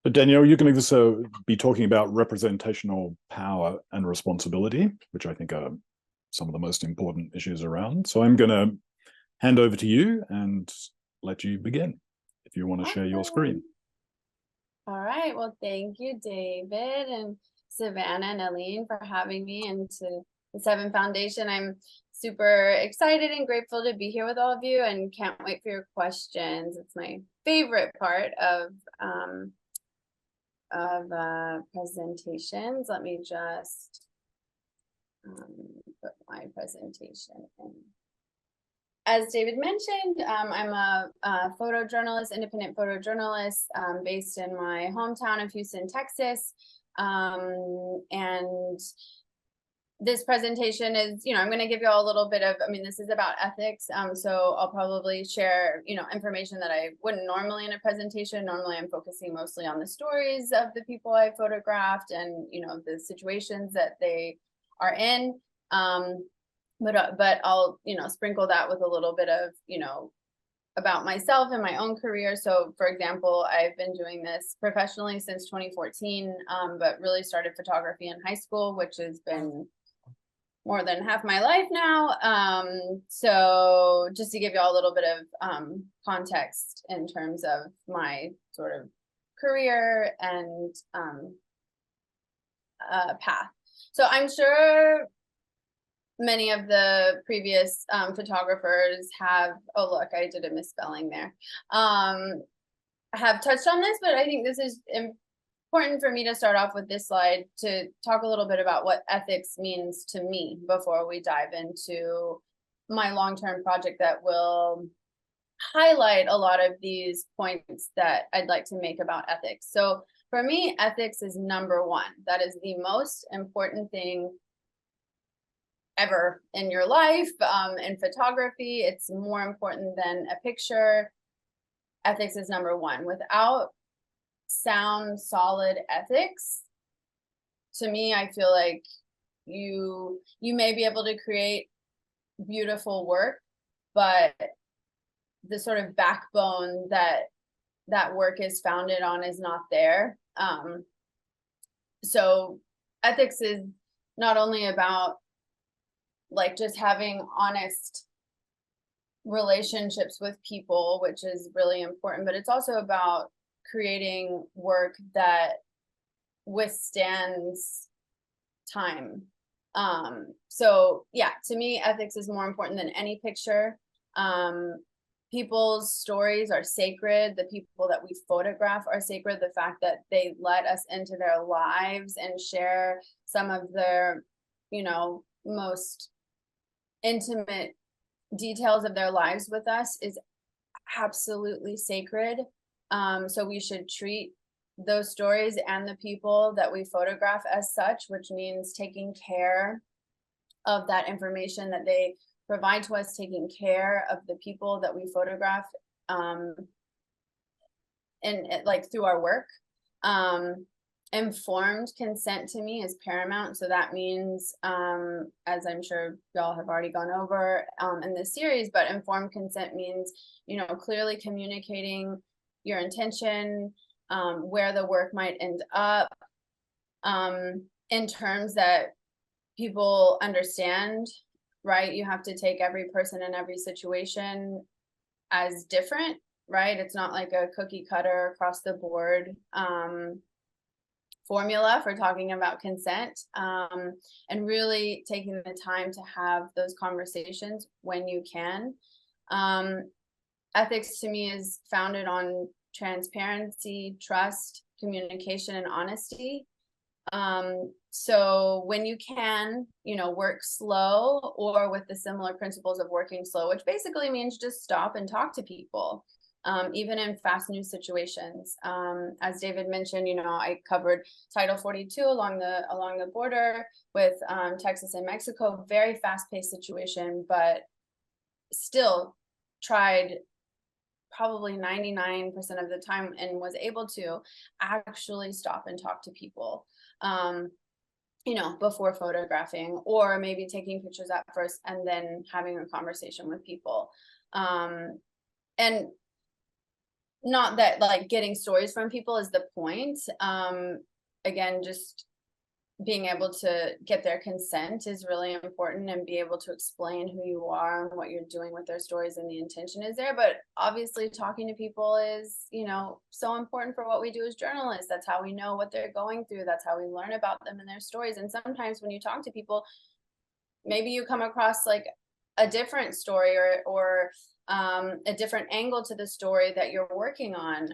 But Danielle, you're going to be talking about representational power and responsibility, which I think are some of the most important issues around. So I'm going to hand over to you and let you begin if you want to share your screen. All right. Well, thank you, David and Savannah and Aline for having me into the VII Foundation. I'm super excited and grateful to be here with all of you and can't wait for your questions. It's my favorite part of presentations. Let me just put my presentation in. As David mentioned, I'm a photojournalist, independent photojournalist, based in my hometown of Houston, Texas. And this presentation is, I'm going to give you all a little bit of, this is about ethics. So I'll probably share, information that I wouldn't normally in a presentation. Normally I'm focusing mostly on the stories of the people I photographed and, the situations that they are in. But I'll, sprinkle that with a little bit of, about myself and my own career. So for example, I've been doing this professionally since 2014, but really started photography in high school, which has been more than half my life now. So just to give you all a little bit of context in terms of my sort of career and path. So I'm sure many of the previous photographers have, oh look, I did a misspelling there, have touched on this, but I think this is important for me to start off with this slide to talk a little bit about what ethics means to me before we dive into my long-term project that will highlight a lot of these points that I'd like to make about ethics. So for me, ethics is number one. That is the most important thing ever in your life. In photography, it's more important than a picture. Ethics is number one. Without sound, solid ethics, to me, I feel like you may be able to create beautiful work, but the sort of backbone that work is founded on is not there. So ethics is not only about like just having honest relationships with people, which is really important, but it's also about creating work that withstands time. So yeah, to me, ethics is more important than any picture. People's stories are sacred. The people that we photograph are sacred. The fact that they let us into their lives and share some of their, most intimate details of their lives with us is absolutely sacred. So we should treat those stories and the people that we photograph as such, which means taking care of that information that they provide to us, taking care of the people that we photograph, and like through our work. Informed consent to me is paramount. So that means, as I'm sure y'all have already gone over in this series, but informed consent means, clearly communicating your intention, where the work might end up, in terms that people understand, right? You have to take every person in every situation as different, right? It's not like a cookie cutter across the board formula for talking about consent, and really taking the time to have those conversations when you can. Ethics to me is founded on transparency, trust, communication, and honesty. So when you can, work slow or with the similar principles of working slow, which basically means just stop and talk to people. Even in fast news situations. As David mentioned, I covered Title 42 along the border with Texas and Mexico, very fast-paced situation, but still tried probably 99% of the time and was able to actually stop and talk to people, before photographing, or maybe taking pictures at first and then having a conversation with people. And not that like getting stories from people is the point. Again, just being able to get their consent is really important, and be able to explain who you are and what you're doing with their stories, and the intention is there. But obviously talking to people is, so important for what we do as journalists. That's how we know what they're going through. That's how we learn about them and their stories. And sometimes when you talk to people, maybe you come across like a different story or a different angle to the story that you're working on.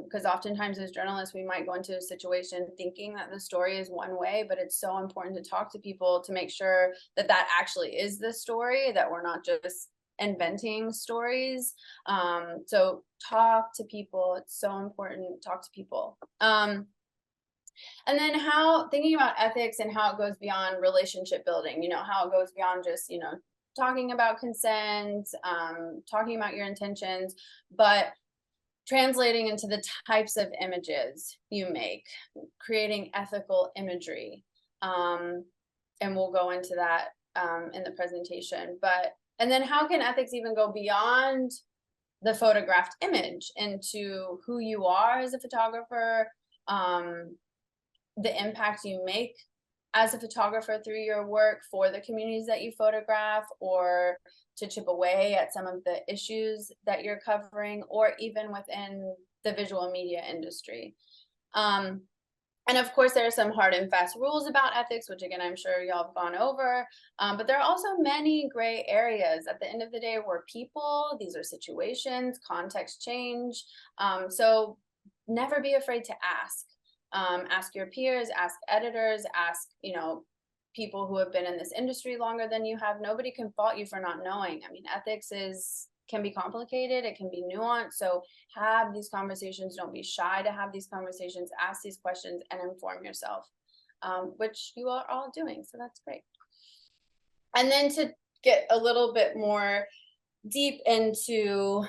Because oftentimes as journalists, we might go into a situation thinking that the story is one way, but it's so important to talk to people to make sure that that actually is the story, that we're not just inventing stories. So talk to people. It's so important. Talk to people. And then thinking about ethics and how it goes beyond relationship building, how it goes beyond just, talking about consent, talking about your intentions, but translating into the types of images you make, creating ethical imagery. And we'll go into that in the presentation. And then how can ethics even go beyond the photographed image into who you are as a photographer, the impact you make as a photographer through your work for the communities that you photograph, or to chip away at some of the issues that you're covering, or even within the visual media industry. And of course, there are some hard and fast rules about ethics, which again, I'm sure y'all have gone over, but there are also many gray areas. At the end of the day, we're people, these are situations, context change. So never be afraid to ask. Ask your peers, ask editors, ask, people who have been in this industry longer than you have. Nobody can fault you for not knowing. I mean, ethics can be complicated. It can be nuanced. So have these conversations. Don't be shy to have these conversations. Ask these questions and inform yourself, which you are all doing. So that's great. And then to get a little bit more deep into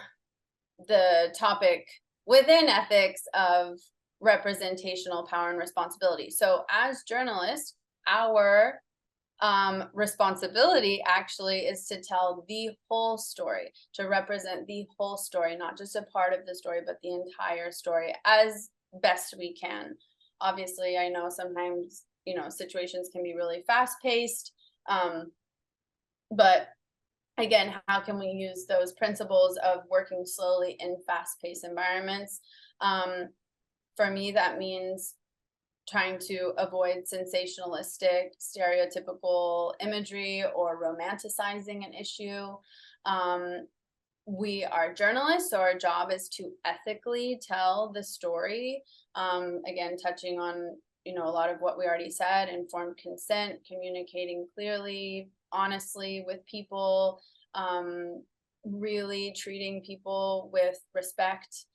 the topic within ethics of representational power and responsibility. So as journalists, our responsibility actually is to tell the whole story, to represent the whole story, not just a part of the story, but the entire story as best we can. Obviously, I know sometimes, situations can be really fast-paced, but again, how can we use those principles of working slowly in fast-paced environments? For me, that means trying to avoid sensationalistic, stereotypical imagery or romanticizing an issue. We are journalists, so our job is to ethically tell the story. Again, touching on, a lot of what we already said: informed consent, communicating clearly, honestly with people, really treating people with respect.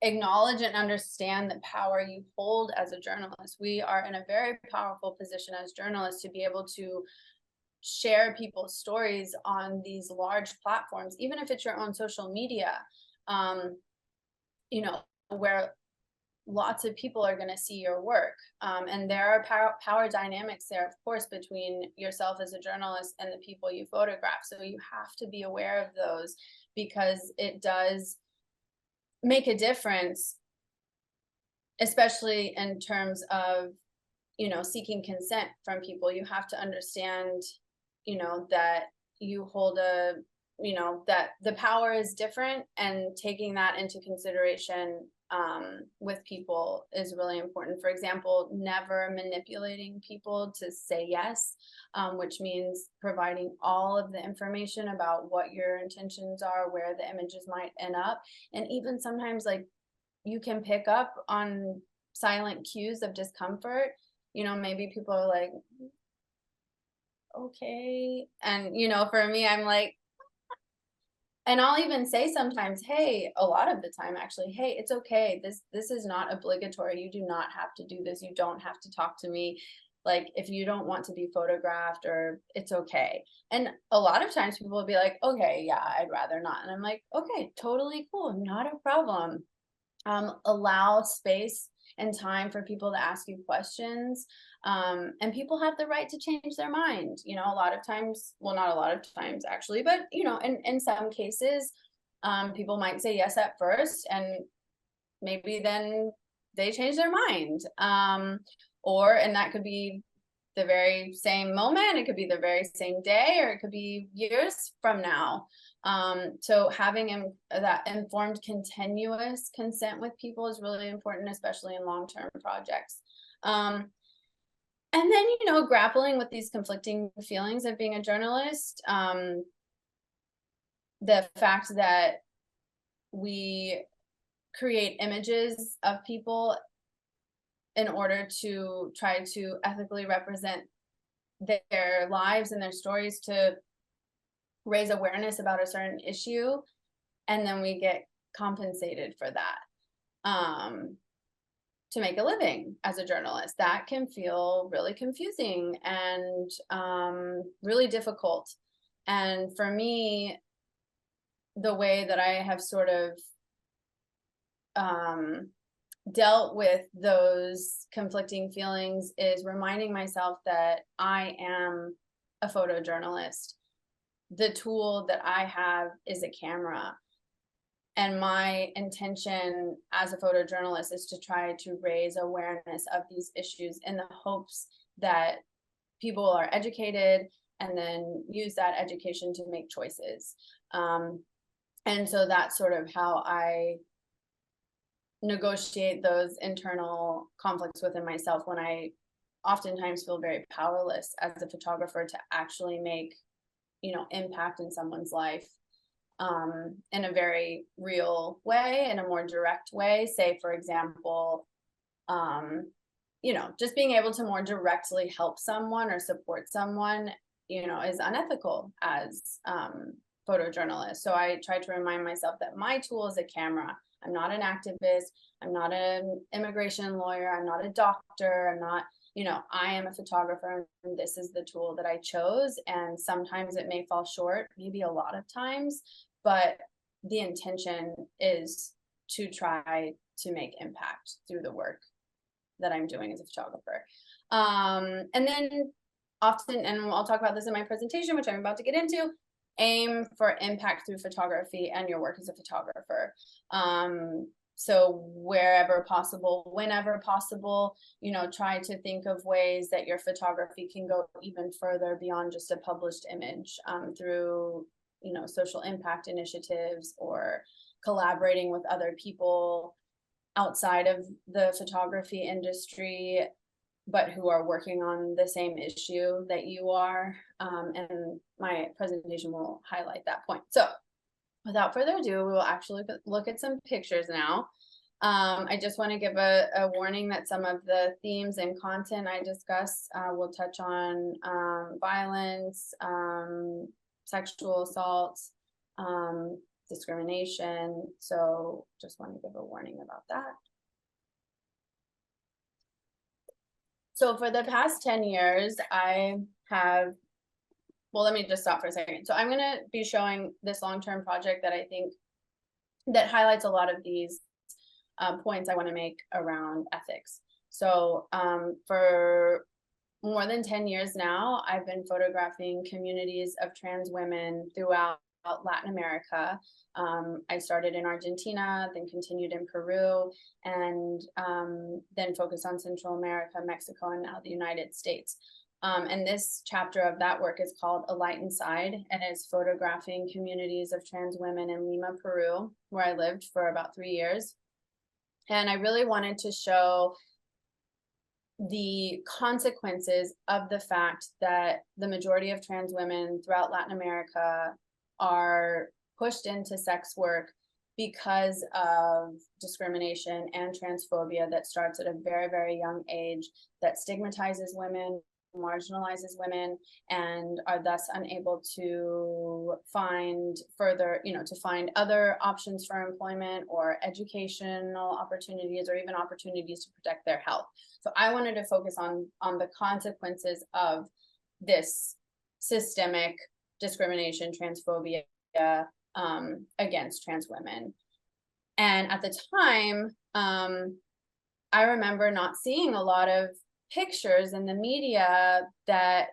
Acknowledge and understand the power you hold as a journalist. We are in a very powerful position as journalists to be able to share people's stories on these large platforms, even if it's your own social media, where lots of people are going to see your work. And there are power dynamics there, of course, between yourself as a journalist and the people you photograph. So you have to be aware of those, because it does make a difference, especially in terms of, seeking consent from people. You have to understand, that you hold that the power is different, and taking that into consideration with people is really important. For example, never manipulating people to say yes, which means providing all of the information about what your intentions are, where the images might end up. And even sometimes, like, you can pick up on silent cues of discomfort, you know, maybe people are like, okay. And, you know, for me, I'm like, and I'll even say sometimes, hey, a lot of the time actually, hey, it's okay. This is not obligatory. You do not have to do this. You don't have to talk to me. Like, if you don't want to be photographed, or it's okay. And a lot of times people will be like, okay, yeah, I'd rather not. And I'm like, okay, totally cool, not a problem. Allow space and time for people to ask you questions. And people have the right to change their mind. You know, a lot of times, well, not a lot of times actually, but, you know, in some cases, people might say yes at first, and maybe then they change their mind. And that could be the very same moment, it could be the very same day, or it could be years from now. So having that informed continuous consent with people is really important, especially in long-term projects. And then, you know, grappling with these conflicting feelings of being a journalist, the fact that we create images of people in order to try to ethically represent their lives and their stories to raise awareness about a certain issue, and then we get compensated for that to make a living as a journalist. That can feel really confusing and really difficult. And for me, the way that I have sort of dealt with those conflicting feelings is reminding myself that I am a photojournalist. The tool that I have is a camera. And my intention as a photojournalist is to try to raise awareness of these issues in the hopes that people are educated and then use that education to make choices. And so that's sort of how I negotiate those internal conflicts within myself, when I oftentimes feel very powerless as a photographer to actually make, you know, impact in someone's life in a very real way, in a more direct way. Say, for example, you know, just being able to more directly help someone or support someone, you know, is unethical as photojournalist. So I try to remind myself that my tool is a camera. I'm not an activist. I'm not an immigration lawyer. I'm not a doctor. I'm not, you know, I am a photographer, and this is the tool that I chose. And sometimes it may fall short, maybe a lot of times, but the intention is to try to make impact through the work that I'm doing as a photographer. And then often, and I'll talk about this in my presentation, which I'm about to get into, aim for impact through photography and your work as a photographer. So wherever possible, whenever possible, you know, try to think of ways that your photography can go even further beyond just a published image, through, you know, social impact initiatives or collaborating with other people outside of the photography industry, but who are working on the same issue that you are. And my presentation will highlight that point. So without further ado, we will actually look at some pictures now. I just want to give a warning that some of the themes and content I discuss will touch on violence, sexual assault, discrimination. So just want to give a warning about that. So for the past 10 years, I have, well, let me just stop for a second. So I'm going to be showing this long-term project that I think that highlights a lot of these points I want to make around ethics. So for more than 10 years now, I've been photographing communities of trans women throughout Latin America. I started in Argentina, then continued in Peru, and then focused on Central America, Mexico, and now the United States. And this chapter of that work is called A Light Inside, and is photographing communities of trans women in Lima, Peru, where I lived for about 3 years. And I really wanted to show the consequences of the fact that the majority of trans women throughout Latin America are pushed into sex work because of discrimination and transphobia that starts at a very, very young age, that stigmatizes women, marginalizes women, and are thus unable to find further, to find other options for employment or educational opportunities, or even opportunities to protect their health. So I wanted to focus on the consequences of this systemic discrimination, transphobia, against trans women. And at the time, I remember not seeing a lot of pictures in the media that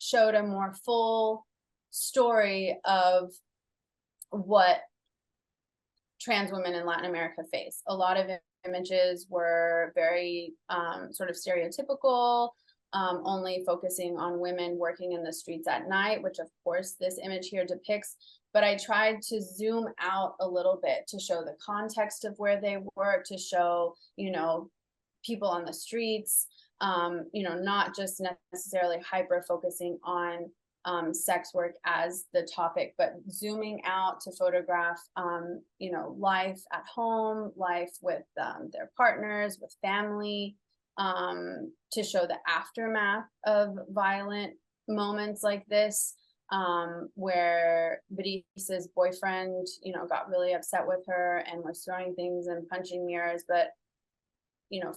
showed a more full story of what trans women in Latin America face. A lot of images were very sort of stereotypical, only focusing on women working in the streets at night, which of course this image here depicts. But I tried to zoom out a little bit to show the context of where they were, to show, people on the streets, not just necessarily hyper focusing on sex work as the topic, but zooming out to photograph, life at home, life with their partners, with family, to show the aftermath of violent moments like this, where Berisa's boyfriend, got really upset with her and was throwing things and punching mirrors, but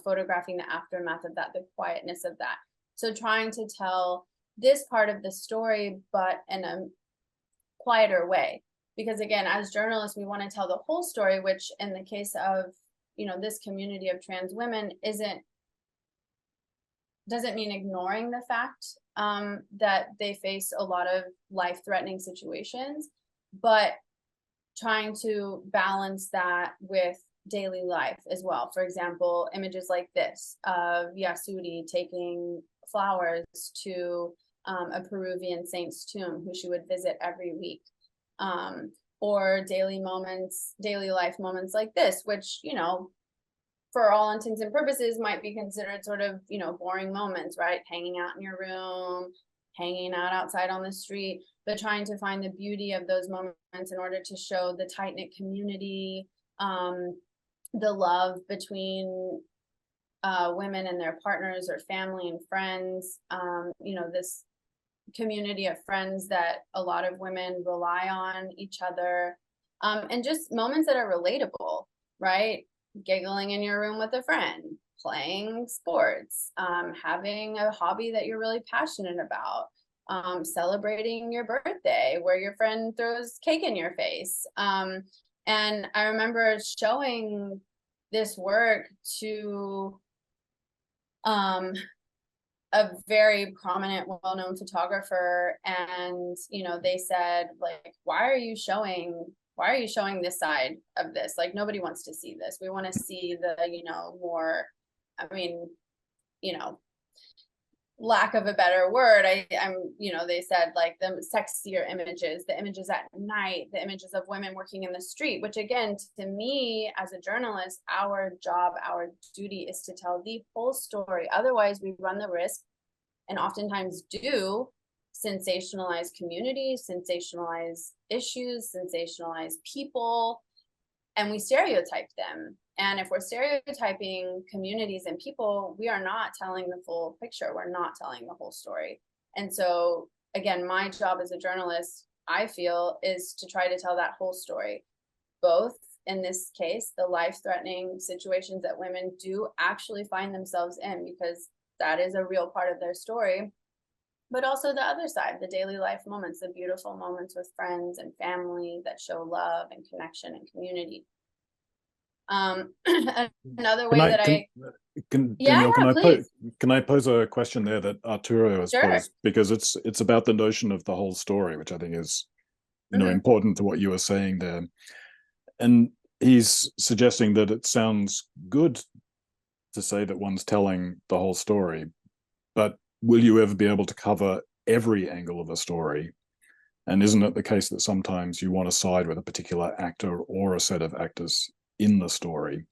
photographing the aftermath of that, the quietness of that. So trying to tell this part of the story, but in a quieter way. Because again, as journalists, we want to tell the whole story, which in the case of, this community of trans women doesn't mean ignoring the fact that they face a lot of life-threatening situations, but trying to balance that with daily life as well. For example, images like this of Yasuri taking flowers to a Peruvian saint's tomb who she would visit every week, or daily life moments like this, which, for all intents and purposes might be considered sort of, boring moments, right? Hanging out in your room, hanging out outside on the street, but trying to find the beauty of those moments in order to show the tight-knit community, the love between women and their partners or family and friends, this community of friends that a lot of women rely on each other, and just moments that are relatable, right? Giggling in your room with a friend, playing sports, having a hobby that you're really passionate about, celebrating your birthday where your friend throws cake in your face. And I remember showing this work to a very prominent, well-known photographer, and they said, like, why are you showing this side of this? Like, nobody wants to see this. We want to see the more, lack of a better word, they said, like, the sexier images, the images at night, the images of women working in the street, which again, to me as a journalist, our job, our duty is to tell the whole story. Otherwise we run the risk, and oftentimes do, sensationalize communities, sensationalize issues, sensationalize people, and we stereotype them. And if we're stereotyping communities and people, we are not telling the full picture. We're not telling the whole story. And so, again, my job as a journalist, I feel, is to try to tell that whole story, both in this case, the life-threatening situations that women do actually find themselves in, because that is a real part of their story, but also the other side, the daily life moments, the beautiful moments with friends and family that show love and connection and community. Another way Danielle, please. Can I pose a question there that Arturo has posed, because it's about the notion of the whole story, which I think is important to what you were saying there. And he's suggesting that it sounds good to say that one's telling the whole story, but will you ever be able to cover every angle of a story? And isn't it the case that sometimes you want to side with a particular actor or a set of actors in the story?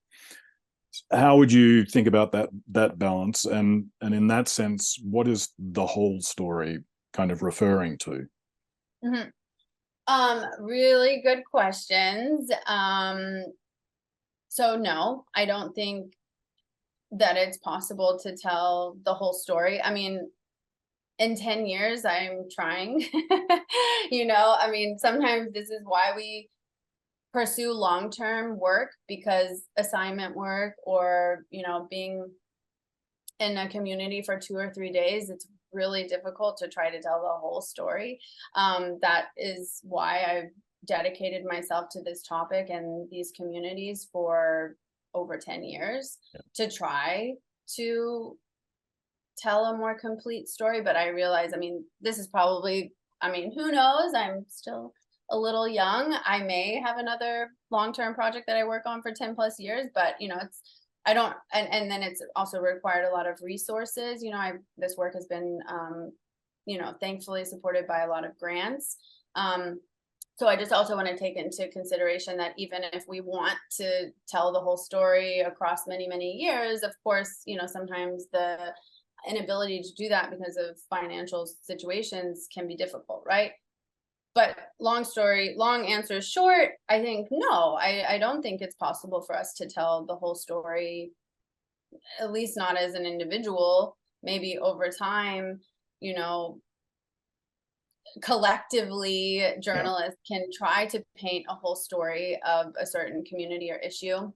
How would you think about that balance? And in that sense, what is the whole story kind of referring to? Really good questions. So no, I don't think that it's possible to tell the whole story. I mean, in 10 years, I'm trying, I mean, sometimes this is why we pursue long-term work, because assignment work or, being in a community for 2 or 3 days, it's really difficult to try to tell the whole story. That is why I've dedicated myself to this topic and these communities for over 10 years to try to tell a more complete story. But I realize, I mean, this is probably, I mean, who knows? I'm still a little young. I may have another long-term project that I work on for 10 plus years, but I don't, and then it's also required a lot of resources. This work has been, thankfully supported by a lot of grants. So I just also want to take into consideration that even if we want to tell the whole story across many, many years, of course, sometimes the inability to do that because of financial situations can be difficult, right? But long answer short, I think, no, I don't think it's possible for us to tell the whole story, at least not as an individual. Maybe over time, collectively, journalists can try to paint a whole story of a certain community or issue.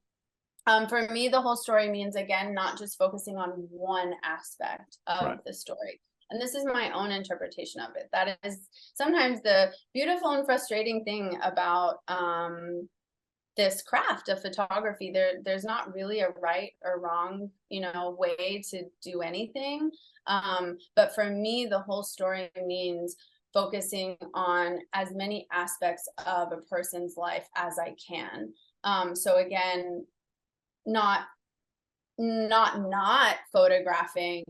For me, the whole story means, again, not just focusing on one aspect of the story. And this is my own interpretation of it. That is sometimes the beautiful and frustrating thing about this craft of photography. There's not really a right or wrong, way to do anything. But for me, the whole story means focusing on as many aspects of a person's life as I can. So again, not photographing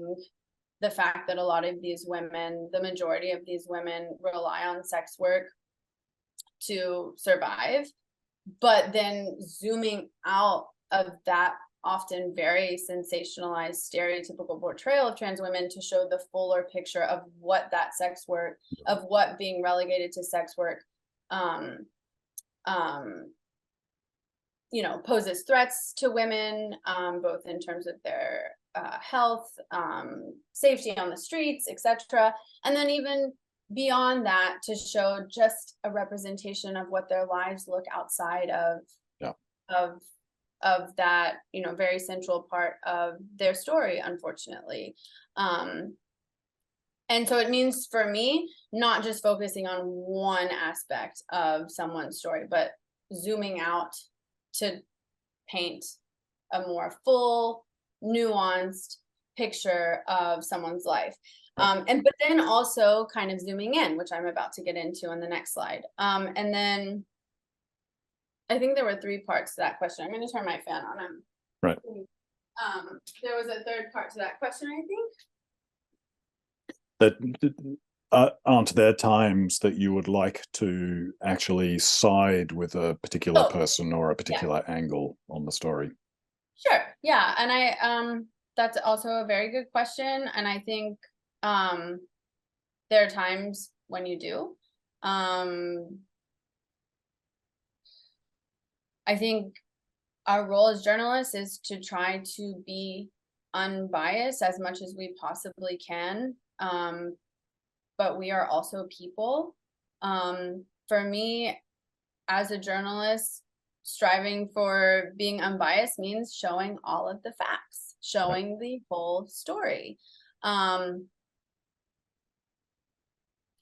the fact that a lot of these women, the majority of these women, rely on sex work to survive, but then zooming out of that often very sensationalized, stereotypical portrayal of trans women to show the fuller picture of what that sex work, of what being relegated to sex work poses threats to women, both in terms of their health, safety on the streets, etc. And then even beyond that, to show just a representation of what their lives look outside of that, very central part of their story, unfortunately. And so it means for me, not just focusing on one aspect of someone's story, but zooming out to paint a more full, nuanced picture of someone's life. But then also kind of zooming in, which I'm about to get into in the next slide. And then I think there were 3 parts to that question. I'm going to turn my fan on. Right. There was a 3rd part to that question, I think. That aren't there times that you would like to actually side with a particular person or a particular angle on the story? Sure. Yeah. And that's also a very good question. And I think there are times when you do. I think our role as journalists is to try to be unbiased as much as we possibly can. But we are also people. For me, as a journalist, striving for being unbiased means showing all of the facts, showing the whole story.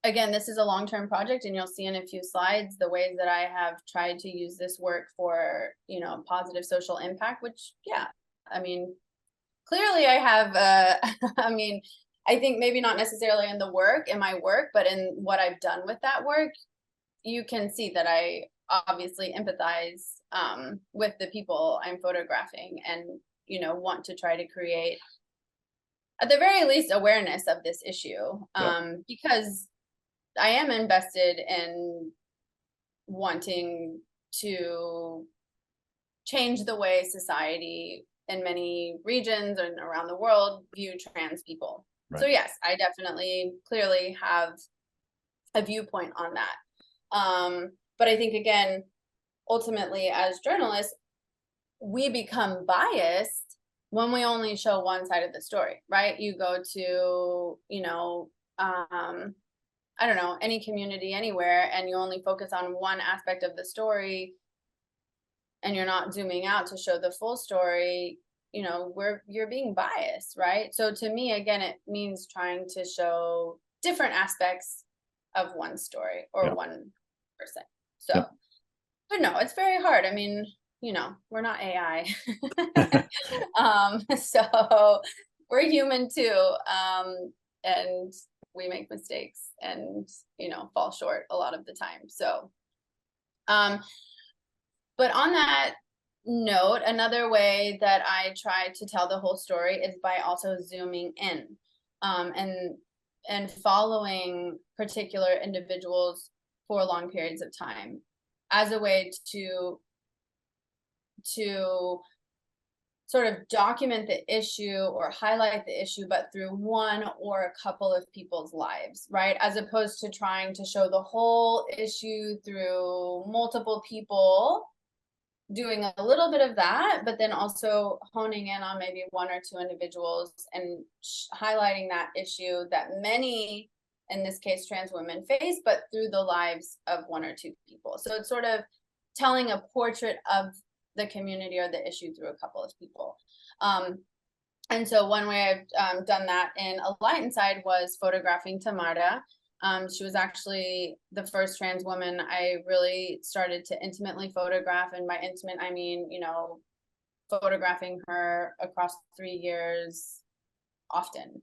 Again, this is a long-term project, and you'll see in a few slides the ways that I have tried to use this work for, positive social impact, which, I mean, clearly I have, I think maybe not necessarily in my work, but in what I've done with that work, you can see that I obviously empathize with the people I'm photographing and, want to try to create, at the very least, awareness of this issue, because I am invested in wanting to change the way society in many regions and around the world view trans people. Right. So yes, I definitely clearly have a viewpoint on that. But I think, again, ultimately as journalists, we become biased when we only show one side of the story, right? You go to, I don't know, any community anywhere, and you only focus on one aspect of the story, and you're not zooming out to show the full story, you're being biased, right? So to me, again, it means trying to show different aspects of one story or one person. So, but no, it's very hard. I mean, we're not AI. So we're human too. And we make mistakes and, fall short a lot of the time. So, but on that note, another way that I try to tell the whole story is by also zooming in, and following particular individuals for long periods of time as a way to sort of document the issue or highlight the issue, but through one or a couple of people's lives, right? As opposed to trying to show the whole issue through multiple people, doing a little bit of that, but then also honing in on maybe one or two individuals and highlighting that issue that many, in this case, trans women face, but through the lives of one or two people. So it's sort of telling a portrait of the community or the issue through a couple of people. And so one way I've done that in A Light Inside was photographing Tamara. She was actually the first trans woman I really started to intimately photograph. And by intimate, I mean, photographing her across 3 years often,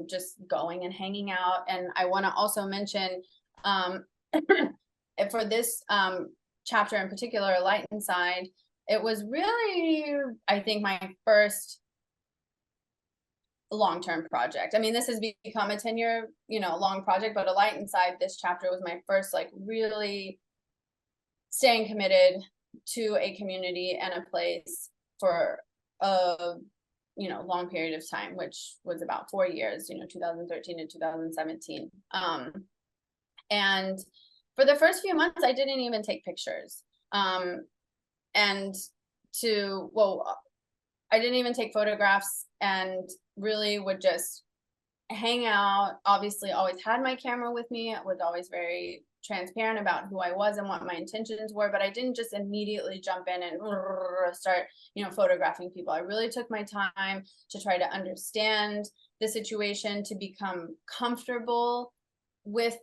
just going and hanging out. And I want to also mention for this chapter in particular, A Light Inside, it was really, I think, my first long-term project. I mean, this has become a 10-year, long project, but A Light Inside, this chapter was my first, really staying committed to a community and a place for a, long period of time, which was about 4 years, 2013 to 2017. And for the first few months, I didn't even take pictures. And I didn't even take photographs, and really would just hang out. Obviously, always had my camera with me. I was always very transparent about who I was and what my intentions were, but I didn't just immediately jump in and start, photographing people. I really took my time to try to understand the situation, to become comfortable with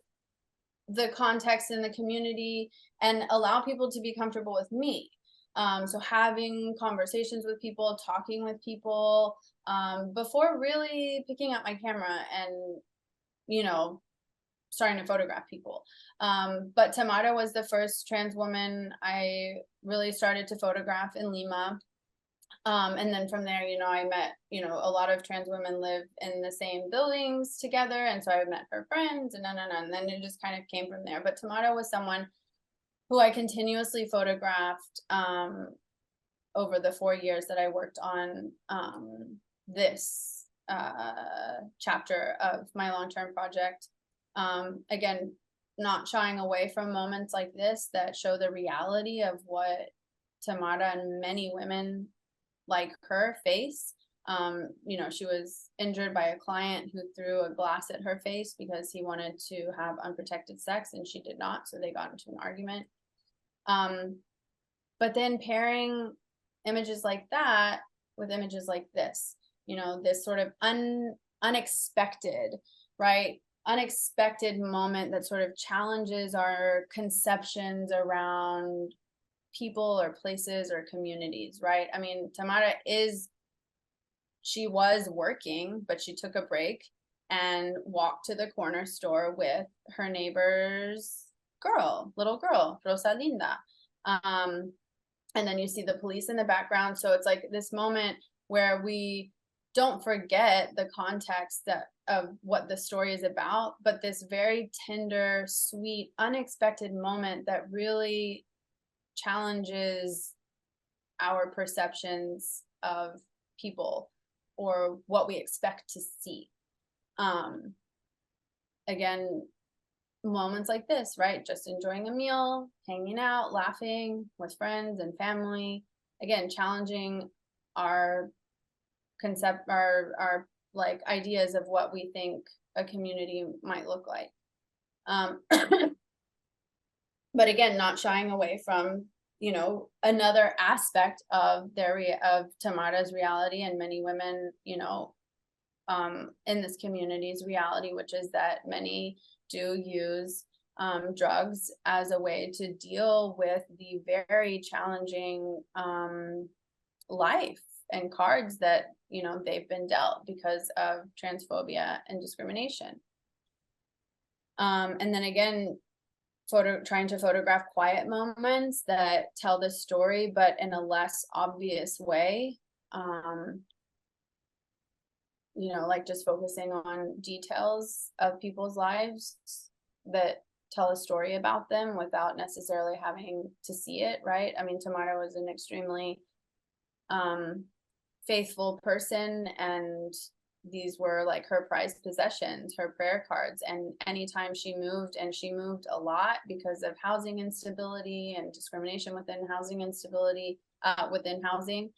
the context in the community, and allow people to be comfortable with me. So having conversations with people, talking with people, before really picking up my camera and, starting to photograph people. But Tamara was the first trans woman I really started to photograph in Lima. And then from there, I met, a lot of trans women live in the same buildings together. And so I met her friends and and then it just kind of came from there. But Tamara was someone who I continuously photographed over the 4 years that I worked on this chapter of my long-term project. Again, not shying away from moments like this that show the reality of what Tamara and many women like her face. She was injured by a client who threw a glass at her face because he wanted to have unprotected sex and she did not, so they got into an argument. But then pairing images like that with images like this, this sort of unexpected, right? Unexpected moment that sort of challenges our conceptions around people or places or communities, right? I mean, Tamara she was working, but she took a break and walked to the corner store with her neighbor's little girl, Rosalinda. And then you see the police in the background. So it's like this moment where we don't forget the context of what the story is about, but this very tender, sweet, unexpected moment that really challenges our perceptions of people or what we expect to see. Again, moments like this, right? Just enjoying a meal, hanging out, laughing with friends and family. Again, challenging our our like ideas of what we think a community might look like. But again, not shying away from, you know, another aspect of of Tamara's reality, and many women, you know, in this community's reality, which is that many do use drugs as a way to deal with the very challenging life and cards that, you know, they've been dealt because of transphobia and discrimination. And then again, trying to photograph quiet moments that tell the story, but in a less obvious way. You know, like just focusing on details of people's lives that tell a story about them without necessarily having to see it, right? I mean, Tamara was an extremely faithful person, and these were like her prized possessions, her prayer cards. And anytime she moved, and she moved a lot because of housing instability and discrimination within housing instability, within housing,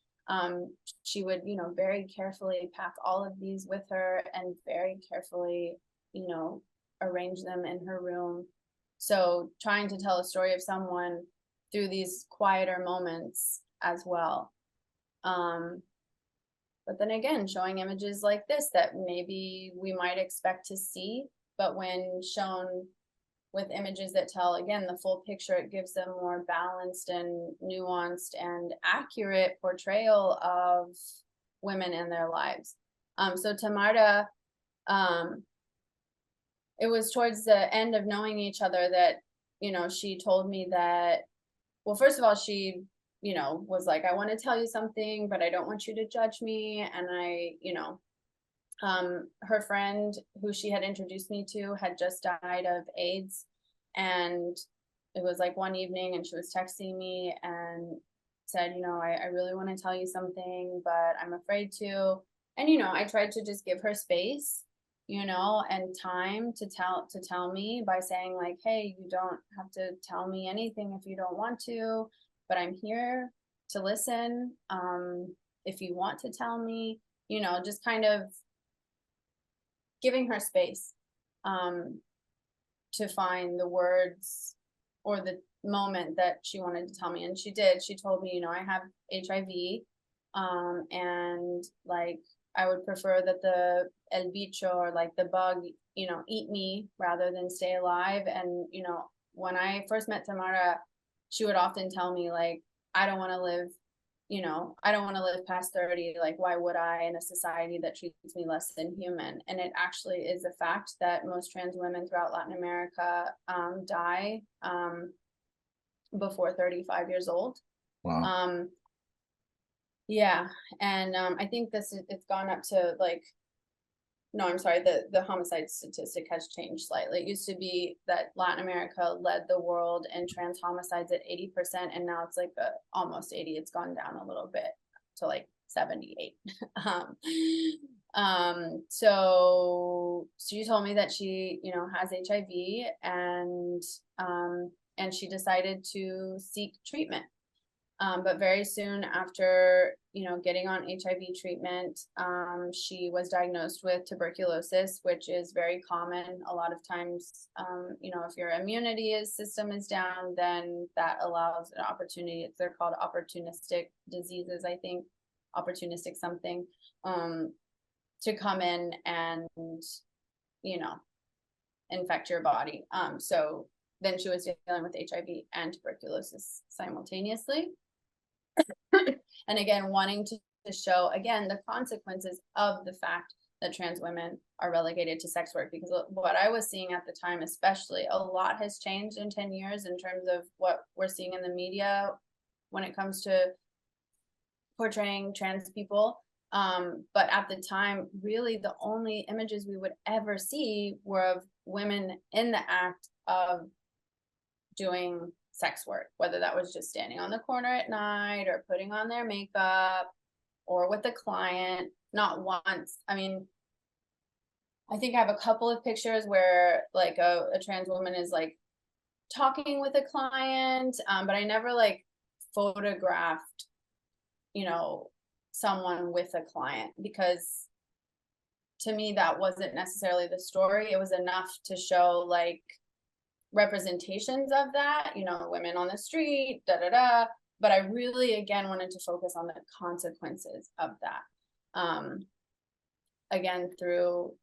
she would, you know, very carefully pack all of these with her and very carefully, you know, arrange them in her room. So trying to tell a story of someone through these quieter moments as well. But then again, showing images like this that maybe we might expect to see, but when shown with images that tell, again, the full picture, it gives them more balanced and nuanced and accurate portrayal of women in their lives. So Tamara, it was towards the end of knowing each other that, you know, she told me that, well, first of all, she, you know, was like, I want to tell you something, but I don't want you to judge me. And I, you know, her friend who she had introduced me to had just died of AIDS. And it was like one evening, and she was texting me and said, you know, I really want to tell you something, but I'm afraid to. And, you know, I tried to just give her space, you know, and time to tell me by saying like, hey, you don't have to tell me anything if you don't want to, but I'm here to listen. If you want to tell me, you know, just kind of giving her space to find the words or the moment that she wanted to tell me. And she did. She told me, you know, I have HIV, and like I would prefer that the el bicho, or like the bug, you know, eat me rather than stay alive. And, you know, when I first met Tamara, she would often tell me like, I don't want to live, you know, I don't want to live past 30. Like, why would I, in a society that treats me less than human? And it actually is a fact that most trans women throughout Latin America die before 35 years old. Wow. Yeah. And I think it's gone up to like, no, I'm sorry, the homicide statistic has changed slightly. It used to be that Latin America led the world in trans homicides at 80%, and now it's like almost 80. It's gone down a little bit to like 78. So she told me that she, you know, has HIV, and she decided to seek treatment. But very soon after, you know, getting on HIV treatment, she was diagnosed with tuberculosis, which is very common. A lot of times, you know, if your immunity system is down, then that allows an opportunity. They're called opportunistic diseases, I think, opportunistic something, to come in and, you know, infect your body. So then she was dealing with HIV and tuberculosis simultaneously. And again, wanting to show, again, the consequences of the fact that trans women are relegated to sex work. Because what I was seeing at the time, especially, a lot has changed in 10 years in terms of what we're seeing in the media when it comes to portraying trans people. But at the time, really the only images we would ever see were of women in the act of doing sex work, whether that was just standing on the corner at night or putting on their makeup or with a client. Not once. I mean, I think I have a couple of pictures where like a trans woman is like talking with a client, but I never like photographed, you know, someone with a client, because to me that wasn't necessarily the story. It was enough to show like representations of that, you know, women on the street, da da da. But I really, again, wanted to focus on the consequences of that. Again, through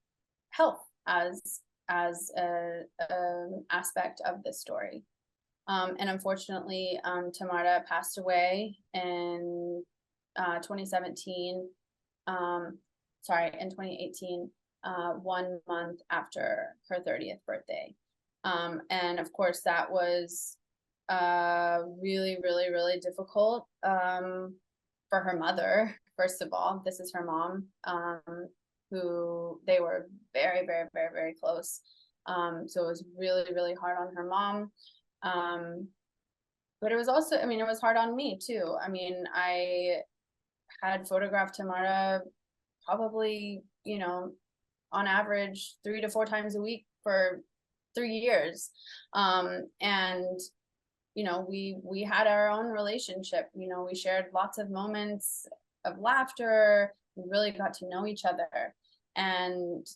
health as a aspect of this story. And unfortunately, Tamara passed away in 2017. In 2018, 1 month after her 30th birthday. And of course, that was really, really, really difficult for her mother. First of all, this is her mom, who they were very, very, very, very close. So it was really, really hard on her mom. But it was also, I mean, it was hard on me too. I mean, I had photographed Tamara probably, you know, on average 3 to 4 times a week for 3 years. And, you know, we had our own relationship, you know, we shared lots of moments of laughter. We really got to know each other. And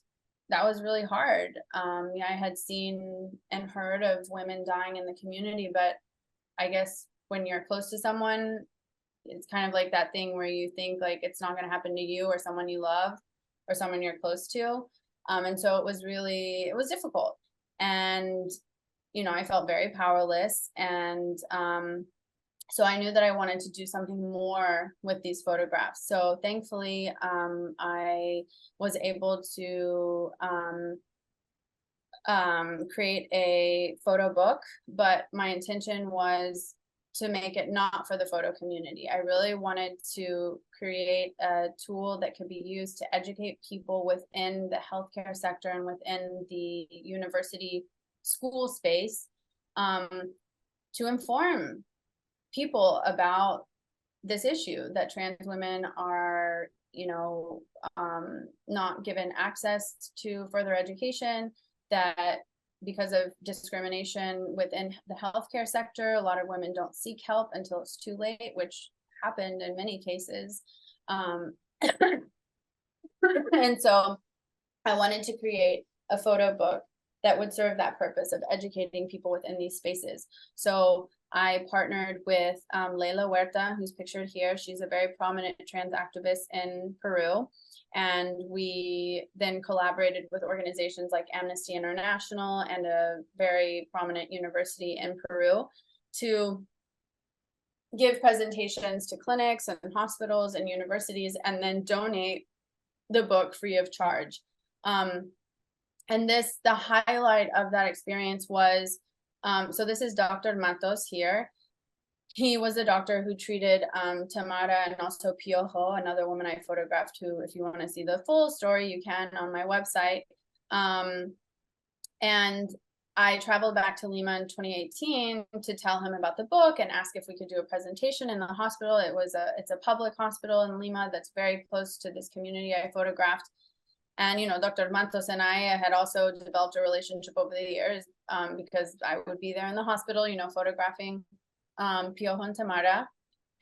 that was really hard. Yeah, I had seen and heard of women dying in the community, but I guess when you're close to someone, it's kind of like that thing where you think like it's not going to happen to you or someone you love or someone you're close to. And so it was difficult. And, you know, I felt very powerless. And so I knew that I wanted to do something more with these photographs. So thankfully, I was able to create a photo book, but my intention was to make it not for the photo community. I really wanted to create a tool that could be used to educate people within the healthcare sector and within the university school space, to inform people about this issue, that trans women are, you know, not given access to further education, that because of discrimination within the healthcare sector, a lot of women don't seek help until it's too late, which happened in many cases. And so I wanted to create a photo book that would serve that purpose of educating people within these spaces. So I partnered with Leila Huerta, who's pictured here. She's a very prominent trans activist in Peru. And we then collaborated with organizations like Amnesty International and a very prominent university in Peru to give presentations to clinics and hospitals and universities, and then donate the book free of charge. And the highlight of that experience was, so this is Dr. Matos here. He was a doctor who treated Tamara and also Piojo, another woman I photographed, who, if you want to see the full story, you can on my website. And I traveled back to Lima in 2018 to tell him about the book and ask if we could do a presentation in the hospital. It's a public hospital in Lima that's very close to this community I photographed. And, you know, Dr. Matos and I had also developed a relationship over the years, because I would be there in the hospital, you know, photographing Piojo and Tamara.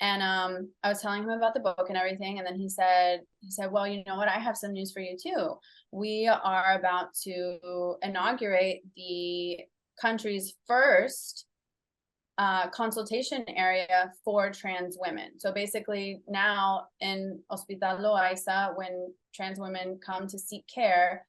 And I was telling him about the book and everything. And then he said, well, you know what, I have some news for you too. We are about to inaugurate the country's first consultation area for trans women. So basically now in Hospital Loaiza, when trans women come to seek care,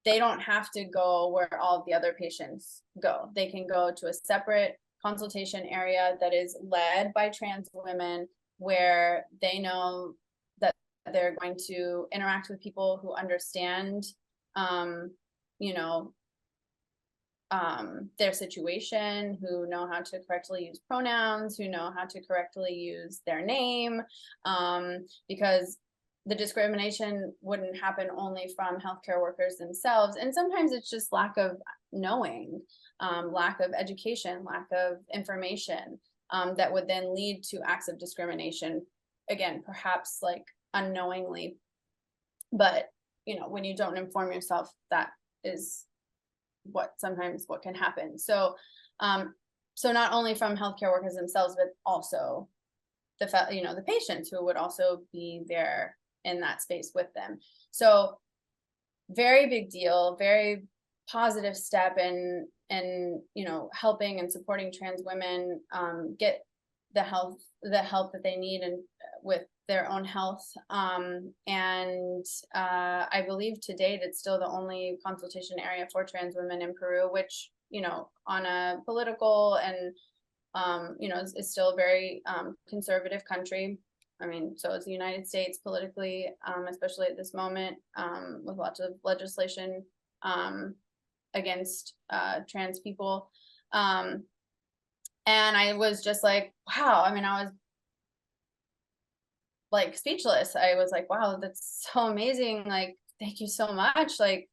they don't have to go where all of the other patients go. They can go to a separate consultation area that is led by trans women, where they know that they're going to interact with people who understand, you know, their situation, who know how to correctly use pronouns, who know how to correctly use their name, because the discrimination wouldn't happen only from healthcare workers themselves. And sometimes it's just lack of knowing, lack of education, lack of information, that would then lead to acts of discrimination, again, perhaps like unknowingly. But you know, when you don't inform yourself, that is sometimes what can happen. So, so not only from healthcare workers themselves, but also the patients who would also be there in that space with them. So very big deal, very positive step in you know, helping and supporting trans women get the help that they need and with their own health. And I believe to date it's still the only consultation area for trans women in Peru, which, you know, on a political and you know, is still a very conservative country. I mean, so is the United States politically, especially at this moment, with lots of legislation against trans people. And I was just like, wow. I mean, I was like speechless. I was like, wow, that's so amazing. Like, thank you so much. Like,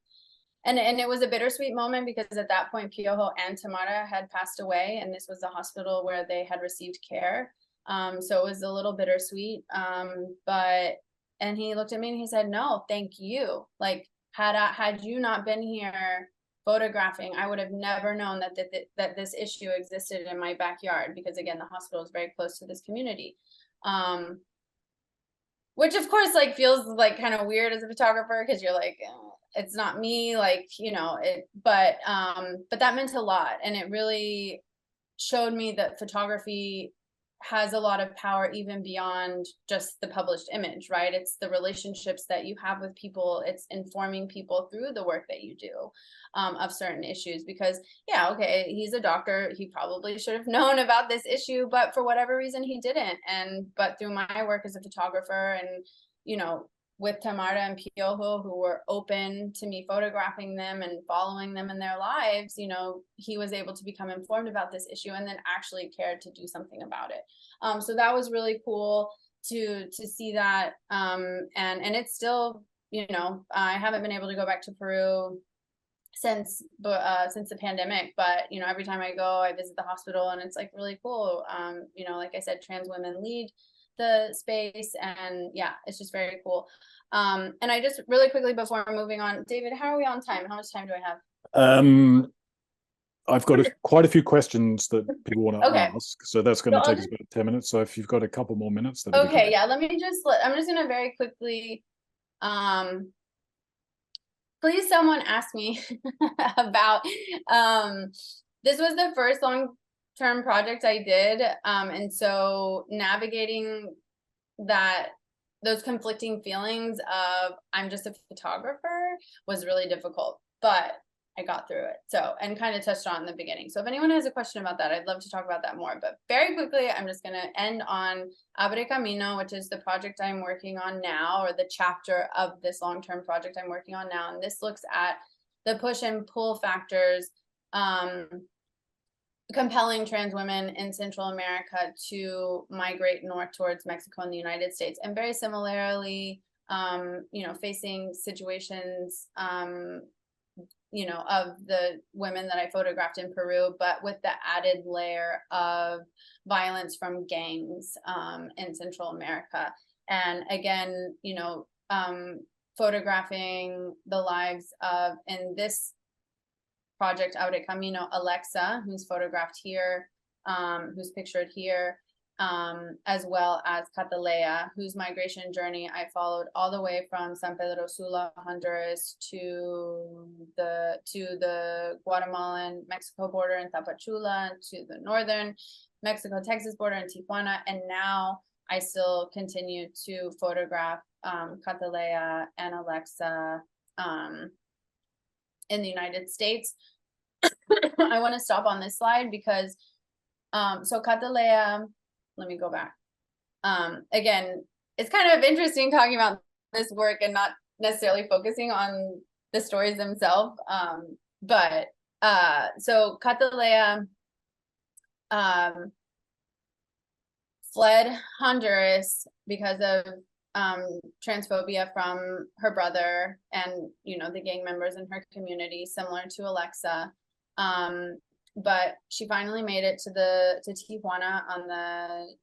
and it was a bittersweet moment because at that point, Piojo and Tamara had passed away, and this was the hospital where they had received care. So it was a little bittersweet. And he looked at me and he said, no, thank you. Like, had you not been here photographing, I would have never known that this issue existed in my backyard, because again, the hospital is very close to this community. Which of course like feels like kind of weird as a photographer, because you're like, it's not me, like, you know, but that meant a lot. And it really showed me that photography has a lot of power even beyond just the published image, right? It's the relationships that you have with people. It's informing people through the work that you do of certain issues, because yeah, okay, he's a doctor. He probably should have known about this issue, but for whatever reason he didn't. But through my work as a photographer and, you know, with Tamara and Piojo, who were open to me photographing them and following them in their lives, you know, he was able to become informed about this issue and then actually cared to do something about it. So that was really cool to see that. And it's still, you know, I haven't been able to go back to Peru since the pandemic, but you know, every time I go, I visit the hospital, and it's like really cool. You know, like I said, trans women lead the space, and yeah, it's just very cool. And I just really quickly before moving on, David, how are we on time? How much time do I have? I've got quite a few questions that people want to Okay. ask, so that's going to take us about 10 minutes. So if you've got a couple more minutes, that'd be great. Yeah, I'm just going to very quickly, please someone ask me about, this was the first long-term project I did. And so navigating those conflicting feelings of I'm just a photographer was really difficult, but I got through it. So, and kind of touched on in the beginning. So if anyone has a question about that, I'd love to talk about that more, but very quickly, I'm just going to end on Abre Camino, which is the project I'm working on now, or the chapter of this long-term project I'm working on now. And this looks at the push and pull factors compelling trans women in Central America to migrate north towards Mexico and the United States. And very similarly, you know, facing situations, you know, of the women that I photographed in Peru, but with the added layer of violence from gangs in Central America. And again, you know, photographing the lives of, in this project Abre Camino, Alexa, who's photographed here, who's pictured here, as well as Catalea, whose migration journey I followed all the way from San Pedro Sula, Honduras, to the Guatemalan Mexico border in Tapachula, to the northern Mexico-Texas border in Tijuana, and now I still continue to photograph Catalea and Alexa in the United States. I want to stop on this slide because so Catalea, let me go back. Again, it's kind of interesting talking about this work and not necessarily focusing on the stories themselves. But so Catalea fled Honduras because of transphobia from her brother and, you know, the gang members in her community, similar to Alexa. But she finally made it to Tijuana on the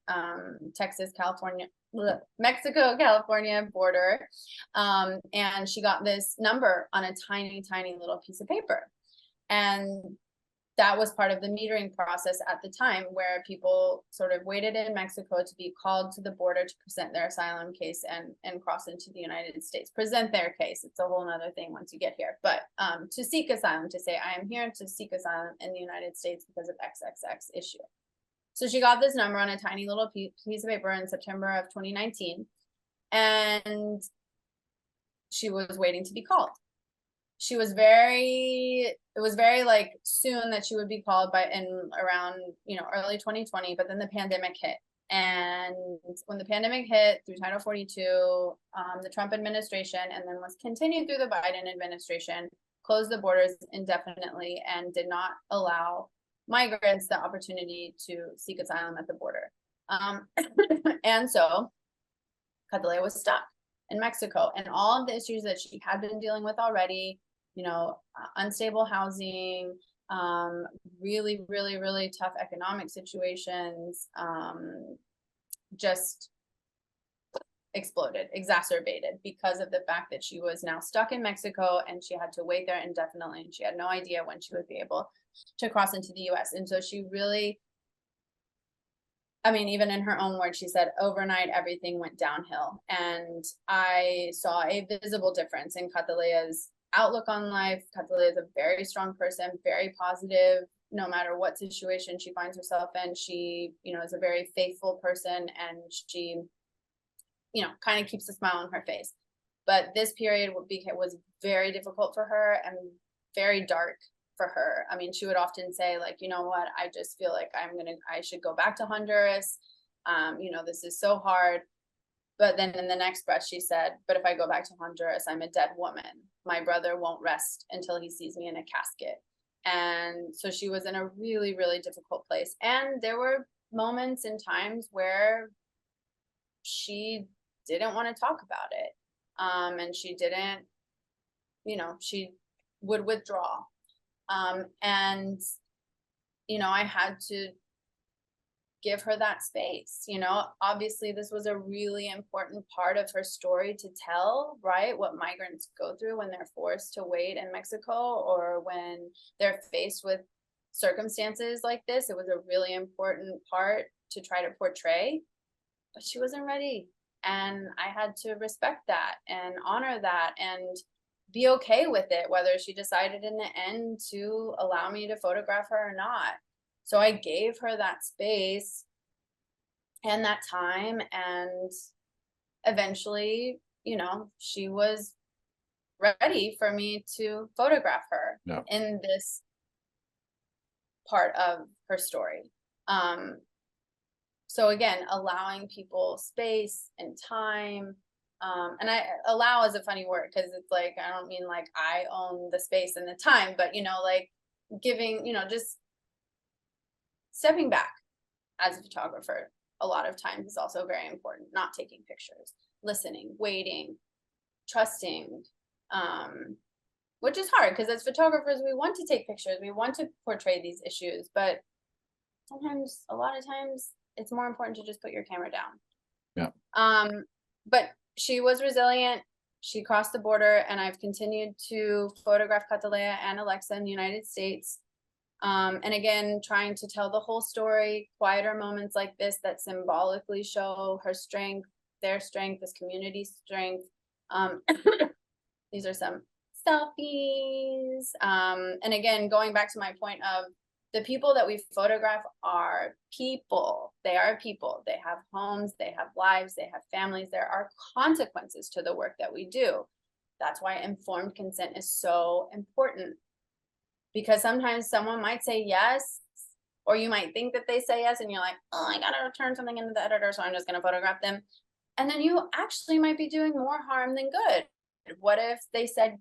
Mexico, California border. And she got this number on a tiny, tiny little piece of paper. And that was part of the metering process at the time, where people sort of waited in Mexico to be called to the border to present their asylum case and cross into the United States. Present their case. It's a whole nother thing once you get here. But to seek asylum, to say, I am here to seek asylum in the United States because of XXX issue. So she got this number on a tiny little piece of paper in September of 2019. And she was waiting to be called. It was very like soon that she would be called in around, early 2020, but then the pandemic hit. And when the pandemic hit through Title 42, the Trump administration, and then was continued through the Biden administration, closed the borders indefinitely and did not allow migrants the opportunity to seek asylum at the border. And so Catalea was stuck in Mexico, and all of the issues that she had been dealing with already, unstable housing, really, really, really tough economic situations, just exploded, exacerbated because of the fact that she was now stuck in Mexico and she had to wait there indefinitely, and she had no idea when she would be able to cross into the US. And so she really, even in her own words, she said, overnight, everything went downhill. And I saw a visible difference in Catalea's outlook on life. Catalea is a very strong person, very positive, no matter what situation she finds herself in. She, is a very faithful person, and she, kind of keeps a smile on her face. But this period was very difficult for her and very dark for her. She would often say, like, what, I just feel like I should go back to Honduras. This is so hard. But then in the next breath, she said, but if I go back to Honduras, I'm a dead woman. My brother won't rest until he sees me in a casket. And so she was in a really, really difficult place. And there were moments and times where she didn't want to talk about it. And she didn't, she would withdraw. And, I had to give her that space. Obviously this was a really important part of her story to tell, right? What migrants go through when they're forced to wait in Mexico, or when they're faced with circumstances like this. It was a really important part to try to portray, but she wasn't ready. And I had to respect that and honor that and be okay with it, whether she decided in the end to allow me to photograph her or not. So I gave her that space and that time, and eventually, she was ready for me to photograph her in this part of her story. So again, allowing people space and time, and I allow is a funny word, because it's like, I don't mean like I own the space and the time, but like giving, just stepping back as a photographer a lot of times is also very important. Not taking pictures, listening, waiting, trusting, which is hard, because as photographers, we want to take pictures, we want to portray these issues, but sometimes, a lot of times, it's more important to just put your camera down. Yeah. But she was resilient. She crossed the border, and I've continued to photograph Catalea and Alexa in the United States. And again, trying to tell the whole story, quieter moments like this that symbolically show her strength, their strength, this community's strength. These are some selfies. And again, going back to my point of the people that we photograph are people. They are people. They have homes, they have lives, they have families. There are consequences to the work that we do. That's why informed consent is so important. Because sometimes someone might say yes, or you might think that they say yes, and you're like, oh, I gotta return something into the editor, so I'm just gonna photograph them. And then you actually might be doing more harm than good. What if they said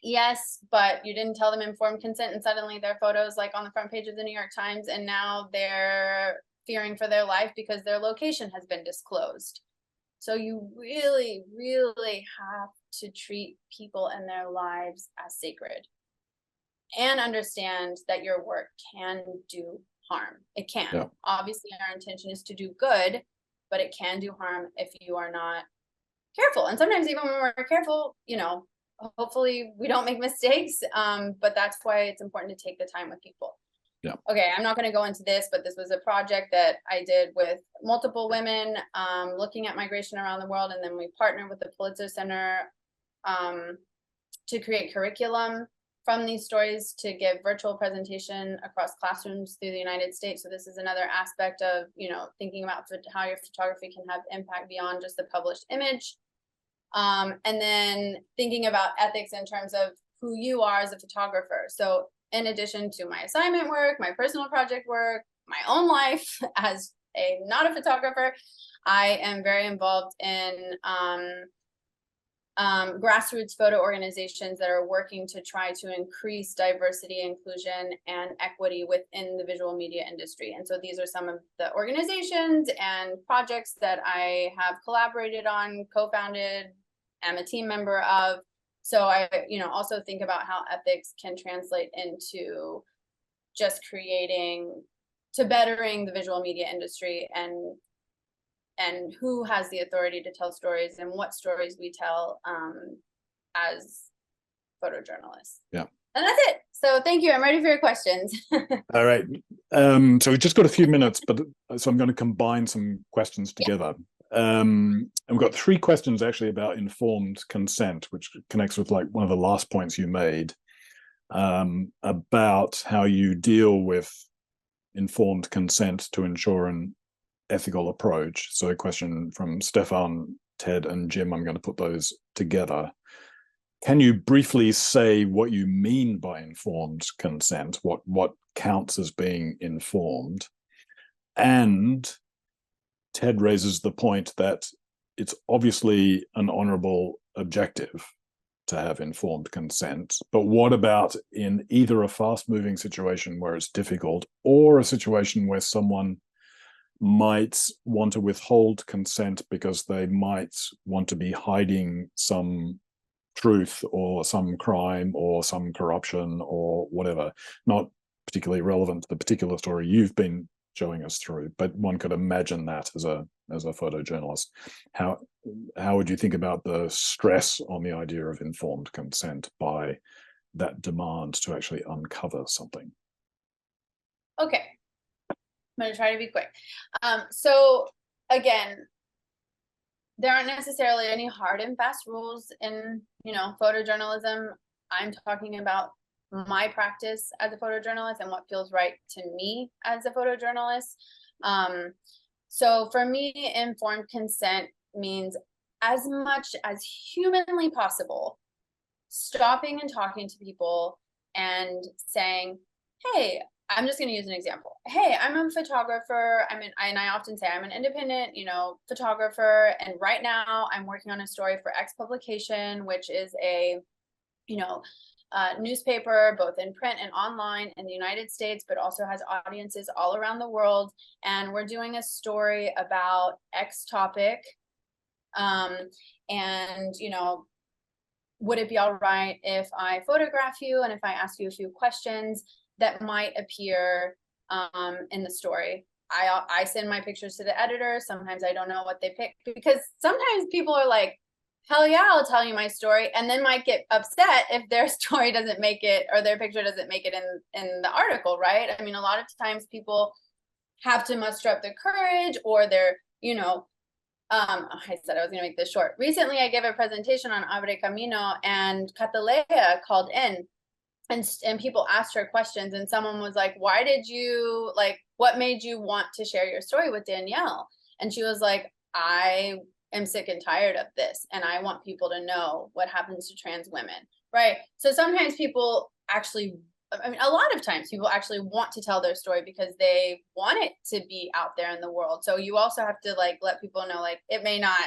yes, but you didn't tell them informed consent, and suddenly their photos like on the front page of the New York Times, and now they're fearing for their life because their location has been disclosed. So you really, really have to treat people and their lives as sacred. and understand that your work can do harm. It can. Yeah. Obviously, our intention is to do good, but it can do harm if you are not careful. And sometimes even when we're careful, you know, hopefully we don't make mistakes. But that's why it's important to take the time with people. Yeah. Okay, I'm not going to go into this, but this was a project that I did with multiple women, looking at migration around the world. And then we partnered with the Pulitzer Center to create curriculum from these stories to give virtual presentation across classrooms through the United States. So this is another aspect of, you know, thinking about how your photography can have impact beyond just the published image. And then thinking about ethics in terms of who you are as a photographer. So in addition to my assignment work, my personal project work, my own life as not a photographer, I am very involved in grassroots photo organizations that are working to try to increase diversity, inclusion, and equity within the visual media industry. And so these are some of the organizations and projects that I have collaborated on, co-founded, am a team member of. So I, you know, also think about how ethics can translate into just bettering the visual media industry and who has the authority to tell stories and what stories we tell as photojournalists. Yeah. And that's it. So thank you. I'm ready for your questions. All right. So we've just got a few minutes, but so I'm going to combine some questions together. And we've got 3 questions actually about informed consent, which connects with like one of the last points you made about how you deal with informed consent to ensure an ethical approach. So a question from Stefan, Ted, and Jim. I'm going to put those together. Can you briefly say what you mean by informed consent? What counts as being informed? And Ted raises the point that it's obviously an honorable objective to have informed consent, but what about in either a fast-moving situation where it's difficult or a situation where someone might want to withhold consent because they might want to be hiding some truth or some crime or some corruption or whatever, not particularly relevant to the particular story you've been showing us through, but one could imagine that as a photojournalist. How would you think about the stress on the idea of informed consent by that demand to actually uncover something? Okay, I'm going to try to be quick. So again, there aren't necessarily any hard and fast rules in, you know, photojournalism. I'm talking about my practice as a photojournalist and what feels right to me as a photojournalist. So for me, informed consent means as much as humanly possible, stopping and talking to people and saying, hey, I'm just going to use an example. Hey, I'm a photographer. And I often say I'm an independent, you know, photographer. And right now I'm working on a story for X Publication, which is a, you know, newspaper, both in print and online in the United States, but also has audiences all around the world. And we're doing a story about X topic. And, you know, would it be all right if I photograph you and if I ask you a few questions that might appear in the story? I send my pictures to the editor. Sometimes I don't know what they pick, because sometimes people are like, hell yeah, I'll tell you my story, and then might get upset if their story doesn't make it or their picture doesn't make it in the article, right? I mean, a lot of times people have to muster up the courage, or they're, you know, I said I was gonna make this short. Recently, I gave a presentation on Abre Camino, and Catalea called in, and people asked her questions, and someone was like, why did you, like, what made you want to share your story with Danielle? And she was like, I am sick and tired of this, and I want people to know what happens to trans women, right? So sometimes people actually, I mean, a lot of times people actually want to tell their story because they want it to be out there in the world. So you also have to like let people know, like, it may not,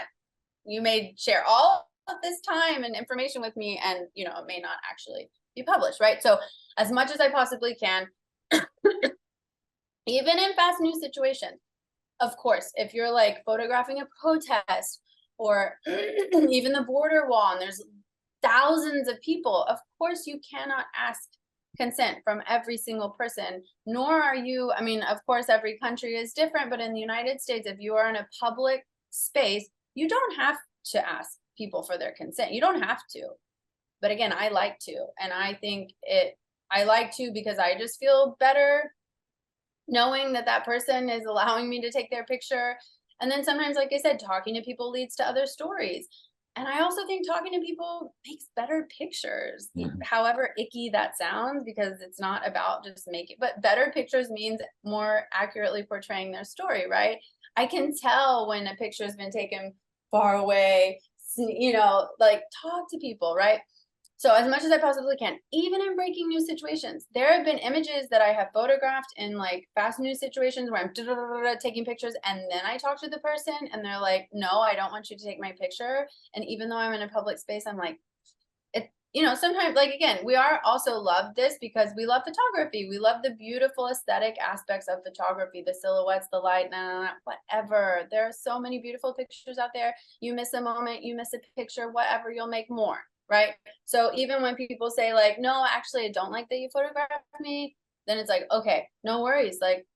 you may share all of this time and information with me, and, you know, it may not actually be published, right? So as much as I possibly can, even in fast news situations, of course, if you're like photographing a protest or even the border wall and there's thousands of people, of course you cannot ask consent from every single person, nor are you, I mean, of course, every country is different, but in the United States, if you are in a public space, you don't have to ask people for their consent. You don't have to. But again, I like to, and I think I like to because I just feel better knowing that that person is allowing me to take their picture. And then sometimes, like I said, talking to people leads to other stories. And I also think talking to people makes better pictures, however icky that sounds, because it's not about just making, but better pictures means more accurately portraying their story, right? I can tell when a picture has been taken far away, you know, like talk to people, right? So as much as I possibly can, even in breaking news situations, there have been images that I have photographed in like fast news situations where I'm taking pictures, and then I talk to the person and they're like, no, I don't want you to take my picture. And even though I'm in a public space, I'm like, it, you know, sometimes, like, again, we are also love this because we love photography. We love the beautiful aesthetic aspects of photography, the silhouettes, the light, whatever. There are so many beautiful pictures out there. You miss a moment, you miss a picture, whatever, you'll make more. Right. So even when people say like, no, actually, I don't like that you photographed me, then it's like, okay, no worries. Like,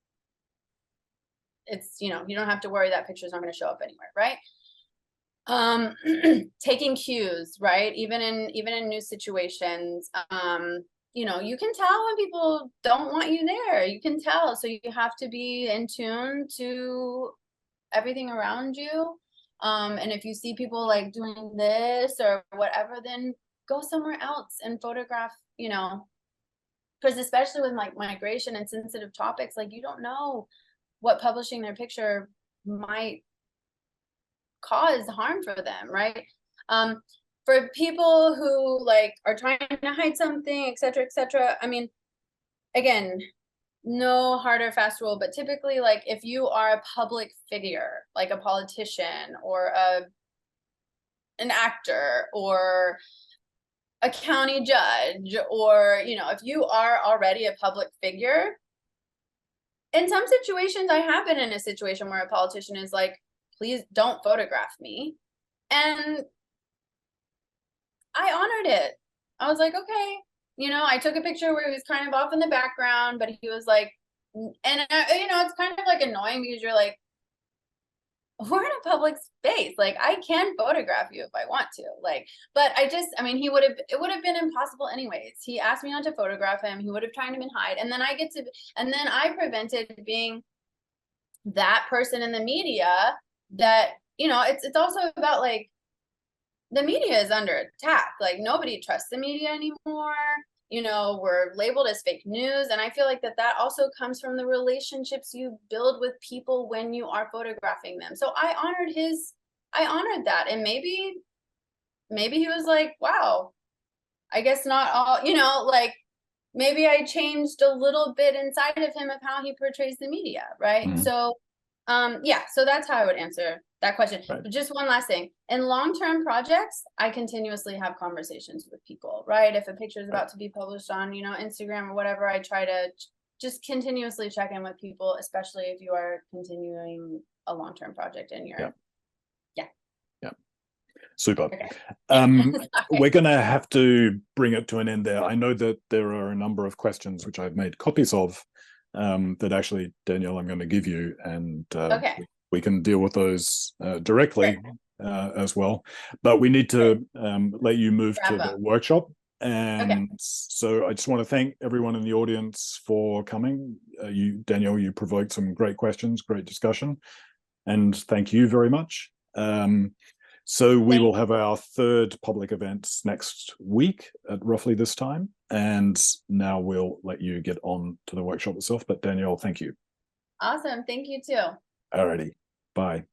it's, you know, you don't have to worry that picture's not going to show up anywhere. Right. Taking cues, right. Even in news situations, you know, you can tell when people don't want you there. You can tell. So you have to be in tune to everything around you. And if you see people like doing this or whatever, then go somewhere else and photograph, you know, because especially with like migration and sensitive topics, like you don't know what publishing their picture might cause harm for them, right? For people who like are trying to hide something, et cetera, I mean, again, no hard or fast rule, but typically, like if you are a public figure, like a politician or an actor or a county judge, or, you know, if you are already a public figure, in some situations, I have been in a situation where a politician is like, please don't photograph me. And I honored it. I was like, okay. You know, I took a picture where he was kind of off in the background, but he was like, and you know, it's kind of like annoying because you're like, we're in a public space. Like I can photograph you if I want to, like, but I mean, it would have been impossible anyways. He asked me not to photograph him. He would have tried to hide. And then I prevented being that person in the media that, you know, it's also about like, the media is under attack. Like nobody trusts the media anymore. You know, we're labeled as fake news. And I feel like that also comes from the relationships you build with people when you are photographing them. So I honored that. And maybe he was like, wow, I guess not all, you know, like maybe I changed a little bit inside of him of how he portrays the media. Right. So yeah, so that's how I would answer that question. Right. But just one last thing. In long-term projects, I continuously have conversations with people, right? If a picture is about to be published on, you know, Instagram or whatever, I try to just continuously check in with people, especially if you are continuing a long-term project in your, yeah. Super. Okay. We're going to have to bring it to an end there. I know that there are a number of questions which I've made copies of that actually, Danielle, I'm going to give you, and Okay. we can deal with those directly as well. But we need to let you move to the workshop. And so I just want to thank everyone in the audience for coming. Danielle, you provoked some great questions, great discussion, and thank you very much. So we will have our third public events next week at roughly this time. And now we'll let you get on to the workshop itself. But Danielle, thank you. Awesome. Thank you too. Alrighty. Bye.